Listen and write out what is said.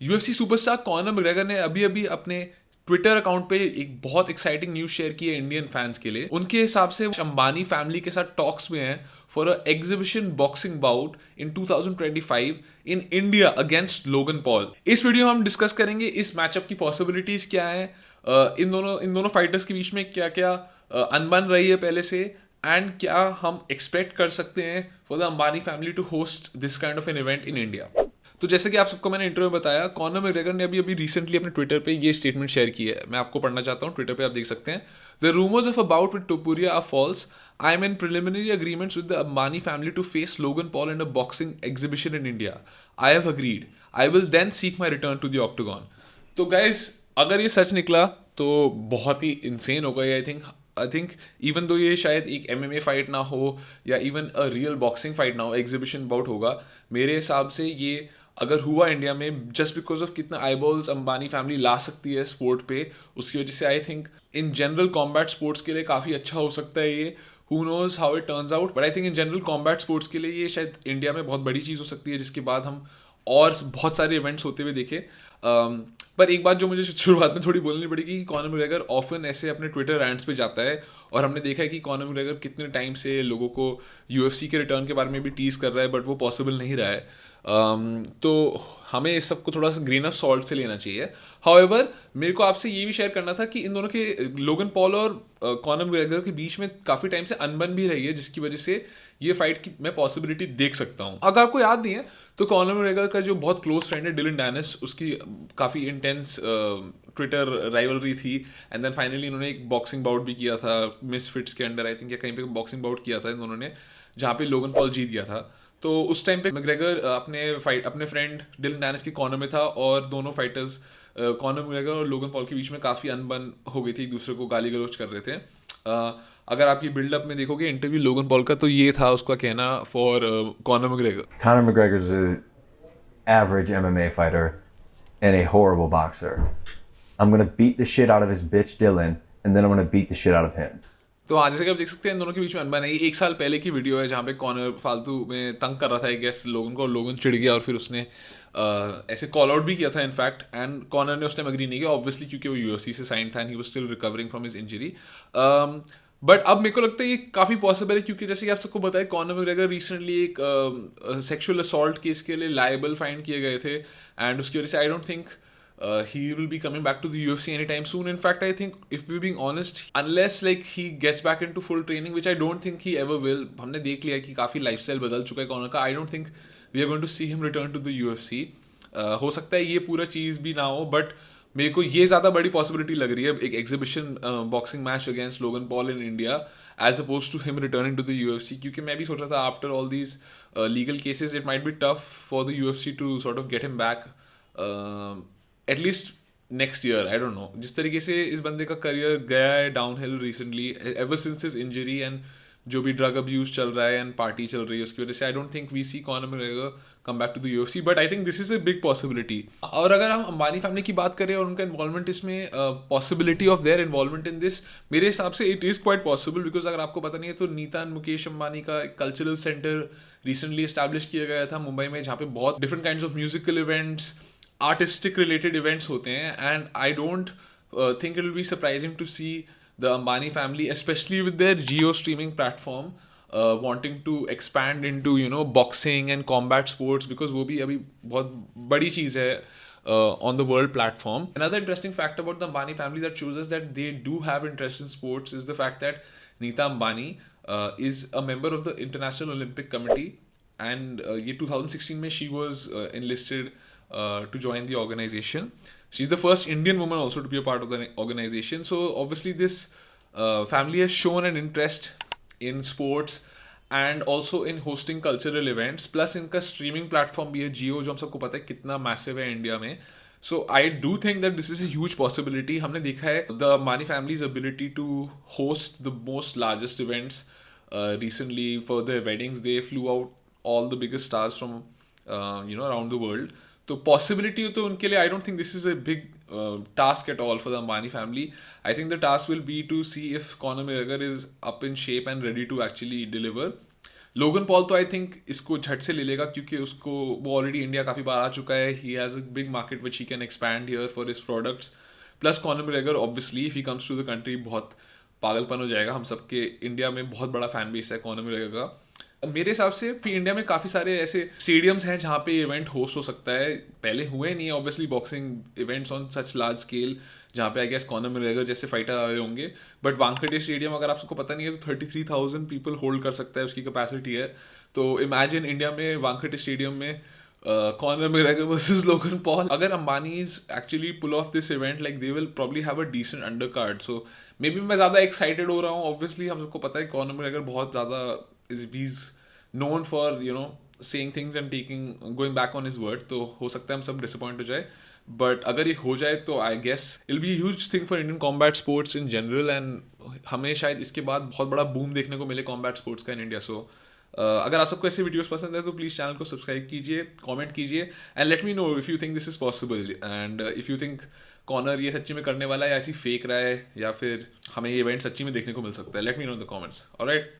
UFC superstar Conor McGregor ने अभी अभी अपने ट्विटर अकाउंट पे एक बहुत एक्साइटिंग न्यूज शेयर की है इंडियन फैंस के लिए। उनके हिसाब से अंबानी फैमिली के साथ टॉक्स में है for a exhibition boxing bought in 2025 in India against Logan Paul. इस वीडियो में हम डिस्कस करेंगे इस मैचअप की पॉसिबिलिटीज क्या है, इन दोनों फाइटर्स के बीच में क्या क्या अनबन रही है पहले से, एंड क्या हम एक्सपेक्ट कर सकते हैं for the Ambani family to host this kind of an event in India. तो जैसे कि आप सबको मैंने इंटरव्यू में बताया, कॉनर मैग्रेगर ने अभी अभी रिसेंटली अपने ट्विटर पे ये स्टेटमेंट शेयर की है। मैं आपको पढ़ना चाहता हूँ, ट्विटर पे आप देख सकते हैं। The rumours of a bout with Topuria are false. I am in preliminary agreements with the Ambani family to face Logan Paul in a boxing exhibition in India. I have agreed. I will then seek my return to the octagon. तो guys, अगर ये सच निकला तो बहुत ही insane होगा ये। I think even though ये शायद एक एमएमए फाइट ना हो या even a real boxing fight ना हो, एग्जीबिशन बाउट होगा, मेरे हिसाब से ये अगर हुआ इंडिया में जस्ट बिकॉज ऑफ कितना आईबॉल्स अंबानी फैमिली ला सकती है स्पोर्ट पे, उसकी वजह से I think in general combat sports के लिए काफ़ी अच्छा हो सकता है ये। Who knows how it turns out, but I think in general combat sports के लिए ये शायद इंडिया में बहुत बड़ी चीज़ हो सकती है, जिसके बाद हम और बहुत सारे इवेंट्स होते हुए देखे। पर एक बात जो मुझे शुरुआत में थोड़ी बोलनी पड़ेगी कि कॉनर मैग्रेगर ऑफन ऐसे अपने ट्विटर रैंट्स पे जाता है, और हमने देखा है कि कॉनर मैग्रेगर कितने टाइम से लोगों को यूएफसी के रिटर्न के बारे में भी टीज कर रहा है, बट वो पॉसिबल नहीं रहा है। तो हमें इस सब को थोड़ा सा ग्रेन ऑफ सॉल्ट से लेना चाहिए। हाउएवर, मेरे को आपसे ये भी शेयर करना था कि इन दोनों के, लोगन पॉल और कॉनर मैग्रेगर के बीच में काफ़ी टाइम से अनबन भी रही है, जिसकी वजह से ये फाइट की मैं पॉसिबिलिटी देख सकता हूँ। अगर आपको याद नहीं है तो कॉनर मैग्रेगर का जो बहुत क्लोज फ्रेंड है डिलन डैनिस, उसकी काफ़ी इंटेंस ट्विटर राइवलरी थी, एंड देन फाइनली इन्होंने एक बॉक्सिंग बाउट भी किया था मिसफिट्स के अंडर, आई थिंक, या कहीं पे बॉक्सिंग बाउट किया था इन दोनों ने, जहाँ पे लोगन पॉल जीत गया था। तो उस टाइम पे मैग्रेगर अपने फ्रेंड डिलन डैनिस के कॉर्नर में था, और दोनों फाइटर्स कॉनर मैग्रेगर और लोगन पॉल के बीच में काफ़ी अनबन हो गई थी, एक दूसरे को गाली गलौज कर रहे थे। अगर आप ये बिल्डअप में देखोगे इंटरव्यू लोगन पॉल का, तो ये था उसका कहना for Conor McGregor. Conor McGregor's an average MMA fighter and a horrible boxer. I'm gonna beat the shit out of his bitch Dylan, and then I'm gonna beat the shit out of him. तो हाँ, जैसे कि आप देख सकते हैं इन दोनों के बीच में अनबन है। ये 1 साल पहले की वीडियो है जहाँ पे कॉनर फालतू में तंग कर रहा था एक गेस्ट लोगन को, और लोगन चिढ़ गया और फिर उसने ऐसे कॉल आउट भी किया था इनफैक्ट, एंड कॉनर ने उस टाइम एग्री नहीं किया ऑब्वियसली, क्योंकि वो यूएफसी से साइन था and he was still recovering from his injury. But अब मेरे को लगता है ये काफ़ी पॉसिबल है, क्योंकि जैसे कि आप सबको बताया, कॉनर मैग्रेगर रिसेंटली एक सेक्सुअल असॉल्ट केस के लिए लायबल फाइंड किए गए थे, एंड उसकी वजह से I don't think he will be coming back to the UFC anytime soon. In fact, I think, if we're being honest, unless like he gets back into full training, which I don't think he ever will, हमने देख लिया कि काफ़ी lifestyle बदल चुका है Connor का, I don't think we are going to see him return to the UFC. हो सकता है ये पूरा चीज़ भी ना हो, बट मेरे को ये ज़्यादा बड़ी पॉसिबिलिटी लग रही है एक exhibition boxing match against Logan Paul in India as opposed to him returning to the UFC, क्योंकि मैं भी सोच रहा था after all these legal cases it might be tough for the UFC to sort of get him back at least next year. I don't know, जिस तरीके से इस बंदे का करियर गया है downhill recently ever since his injury, and जो भी ड्रग अब्यूज चल रहा है एंड पार्टी चल रही है, उसकी वजह से I don't think we see Conor McGregor come back to the UFC, but I think this is a big possibility. और अगर हम अंबानी फैमिली की बात करें और उनका इन्वॉल्वमेंट इसमें, possibility of their involvement in this, मेरे हिसाब से it is quite possible, because अगर आपको पता नहीं है तो नीता एंड मुकेश अंबानी का एक कल्चरल सेंटर रिसेंटली इस्टेब्लिश किया गया था मुंबई में, जहाँ पे बहुत different kind of musical events, artistic related events होते हैं, and I don't think it will be surprising to see the Ambani family, specially with their Jio streaming platform, wanting to expand into boxing and combat sports, because वो भी अभी बहुत बड़ी चीज़ है on the world platform. Another interesting fact about the Ambani family that shows us that they do have interest in sports is the fact that Neeta Ambani is a member of the International Olympic Committee, and ये 2016 में she was enlisted to join the organization. She's the first Indian woman also to be a part of the organization. So obviously this family has shown an interest in sports and also in hosting cultural events, plus इनका streaming platform भी है जियो, जो हम सबको पता है कितना massive है इंडिया में। So I do think that this is a huge possibility. हमने देखा है the many families ability to host the most largest events recently for their weddings. They flew out all the biggest stars from around the world. तो possibility तो उनके लिए, I don't think this is a big task at all for the Ambani family. I think the task will be to see if Conor McGregor is up in shape and ready to actually deliver. Logan Paul तो I think इसको झट से ले लेगा, क्योंकि उसको वो already India काफ़ी बार आ चुका है, he has a big market which he can expand here for his products. Plus Conor McGregor obviously if he comes to the country बहुत पागलपन हो जाएगा, हम सबके इंडिया में बहुत बड़ा फैन बेस है कॉनर मैकग्रेगर का। मेरे हिसाब से फिर इंडिया में काफ़ी सारे ऐसे स्टेडियम्स हैं जहाँ पे इवेंट होस्ट हो सकता है, पहले हुए नहीं है obviously boxing events on such large scale जहाँ पे आई गेस कॉनर मैकग्रेगर जैसे फाइटर आ रहे होंगे, बट वानखेड़े स्टेडियम अगर आपको पता नहीं है तो 33,000 पीपल होल्ड कर सकता है, उसकी कैपेसिटी है। तो इमेजिन इंडिया में वानखेड़े स्टेडियम में Conor McGregor versus Logan Paul. अगर Ambani is actually pull of this event like they will probably have a decent undercard, so maybe मैं ज़्यादा एक्साइटेड हो रहा हूँ। ऑब्वियसली हम सबको पता है कॉनर मैकग्रेगर बहुत ज़्यादा is known for saying things and going back on his word, तो हो सकता है हम सब डिसअपॉइंट हो जाए, बट अगर ये हो जाए तो I guess it be huge thing for Indian combat sports in general, and हमें शायद इसके बाद बहुत बड़ा बूम देखने को मिले कॉम्बैट स्पोर्ट्स का इन इंडिया। सो अगर आप सबको ऐसे वीडियोस पसंद है तो प्लीज़ चैनल को सब्सक्राइब कीजिए, कमेंट कीजिए, and let me know if you think this is possible, and if you think corner ये सच्ची में करने वाला है या ऐसी फेक रहा है, या फिर हमें ये इवेंट सच्ची में देखने को मिल सकता है। Let me know in the comments. Alright.